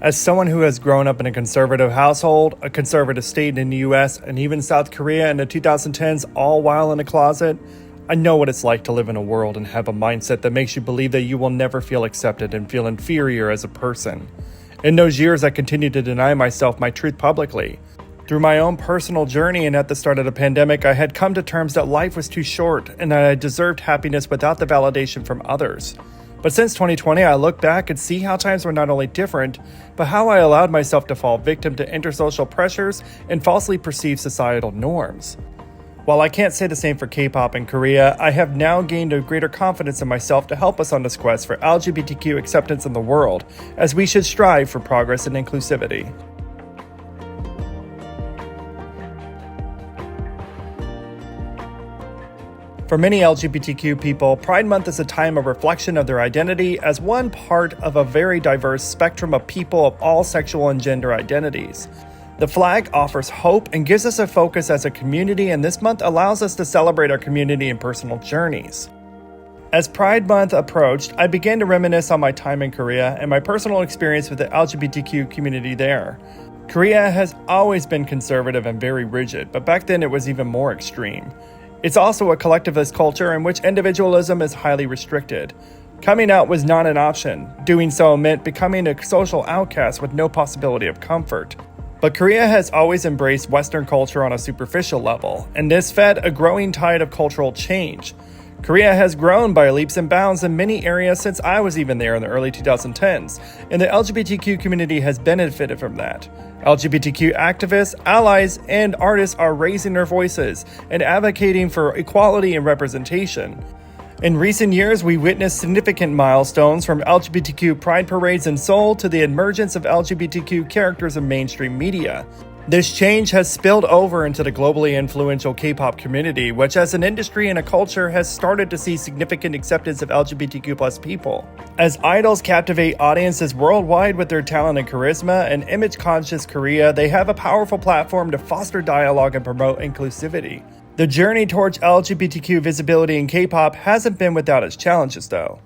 As someone who has grown up in a conservative household, a conservative state in the US, and even South Korea in the 2010s, all while in a closet, I know what it's like to live in a world and have a mindset that makes you believe that you will never feel accepted and feel inferior as a person. In those years, I continued to deny myself my truth publicly. Through my own personal journey and at the start of the pandemic, I had come to terms that life was too short and that I deserved happiness without the validation from others. But since 2020, I look back and see how times were not only different, but how I allowed myself to fall victim to intersocial pressures and falsely perceived societal norms. While I can't say the same for K-pop in Korea, I have now gained a greater confidence in myself to help us on this quest for LGBTQ acceptance in the world, as we should strive for progress and inclusivity. For many LGBTQ people, Pride Month is a time of reflection of their identity as one part of a very diverse spectrum of people of all sexual and gender identities. The flag offers hope and gives us a focus as a community, and this month allows us to celebrate our community and personal journeys. As Pride Month approached, I began to reminisce on my time in Korea and my personal experience with the LGBTQ community there. Korea has always been conservative and very rigid, but back then it was even more extreme. It's also a collectivist culture in which individualism is highly restricted. Coming out was not an option. Doing so meant becoming a social outcast with no possibility of comfort. But Korea has always embraced Western culture on a superficial level, and this fed a growing tide of cultural change. Korea has grown by leaps and bounds in many areas since I was even there in the early 2010s, and the LGBTQ community has benefited from that. LGBTQ activists, allies, and artists are raising their voices and advocating for equality and representation. In recent years, we witnessed significant milestones from LGBTQ pride parades in Seoul to the emergence of LGBTQ characters in mainstream media. This change has spilled over into the globally influential K-pop community, which as an industry and a culture has started to see significant acceptance of LGBTQ+ people. As idols captivate audiences worldwide with their talent and charisma, and image-conscious Korea, they have a powerful platform to foster dialogue and promote inclusivity. The journey towards LGBTQ visibility in K-pop hasn't been without its challenges, though.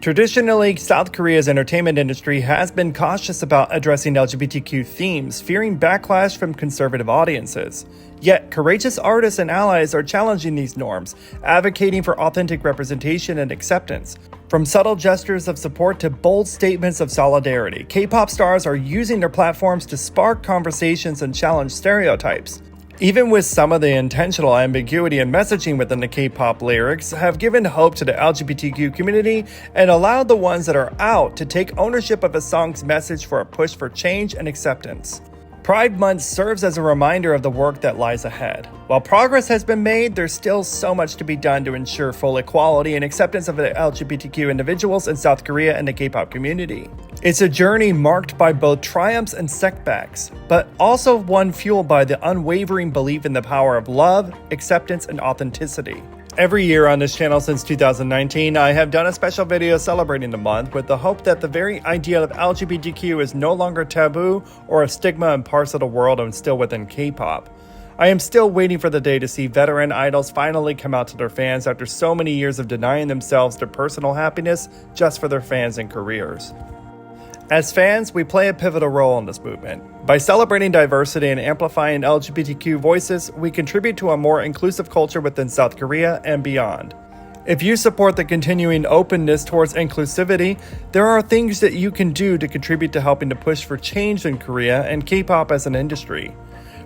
Traditionally, South Korea's entertainment industry has been cautious about addressing LGBTQ themes, fearing backlash from conservative audiences. Yet, courageous artists and allies are challenging these norms, advocating for authentic representation and acceptance. From subtle gestures of support to bold statements of solidarity, K-pop stars are using their platforms to spark conversations and challenge stereotypes. Even with some of the intentional ambiguity and messaging within the K-pop lyrics have given hope to the LGBTQ community and allowed the ones that are out to take ownership of a song's message for a push for change and acceptance. Pride Month serves as a reminder of the work that lies ahead. While progress has been made, there's still so much to be done to ensure full equality and acceptance of the LGBTQ individuals in South Korea and the K-pop community. It's a journey marked by both triumphs and setbacks, but also one fueled by the unwavering belief in the power of love, acceptance, and authenticity. Every year on this channel since 2019, I have done a special video celebrating the month with the hope that the very idea of LGBTQ is no longer taboo or a stigma and parts of the world and still within K-pop. I am still waiting for the day to see veteran idols finally come out to their fans after so many years of denying themselves their personal happiness just for their fans and careers. As fans, we play a pivotal role in this movement. By celebrating diversity and amplifying LGBTQ voices, we contribute to a more inclusive culture within South Korea and beyond. If you support the continuing openness towards inclusivity, there are things that you can do to contribute to helping to push for change in Korea and K-pop as an industry.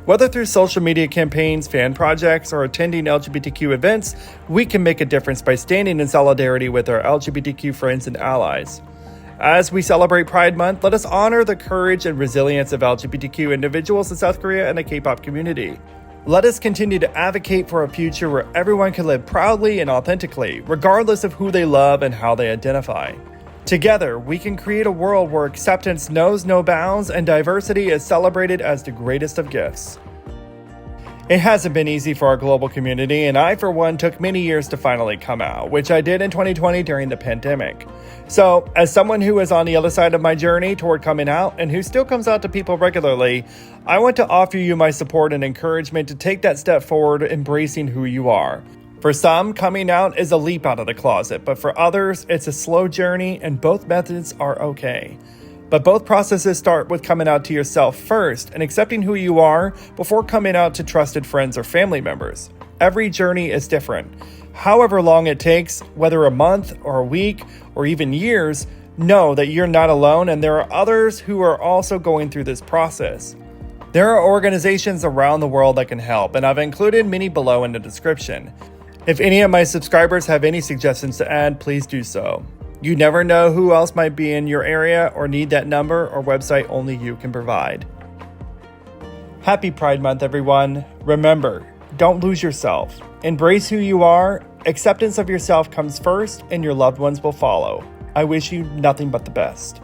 Whether through social media campaigns, fan projects, or attending LGBTQ events, we can make a difference by standing in solidarity with our LGBTQ friends and allies. As we celebrate Pride Month, let us honor the courage and resilience of LGBTQ individuals in South Korea and the K-pop community. Let us continue to advocate for a future where everyone can live proudly and authentically, regardless of who they love and how they identify. Together, we can create a world where acceptance knows no bounds and diversity is celebrated as the greatest of gifts. It hasn't been easy for our global community, and I, for one, took many years to finally come out, which I did in 2020 during the pandemic. So, as someone who is on the other side of my journey toward coming out and who still comes out to people regularly, I want to offer you my support and encouragement to take that step forward, embracing who you are. For some, coming out is a leap out of the closet, but for others, it's a slow journey, and both methods are okay. But both processes start with coming out to yourself first and accepting who you are before coming out to trusted friends or family members. Every journey is different. However long it takes, whether a month or a week or even years, know that you're not alone and there are others who are also going through this process. There are organizations around the world that can help, and I've included many below in the description. If any of my subscribers have any suggestions to add, please do so. You never know who else might be in your area or need that number or website only you can provide. Happy Pride Month, everyone. Remember, don't lose yourself. Embrace who you are. Acceptance of yourself comes first, and your loved ones will follow. I wish you nothing but the best.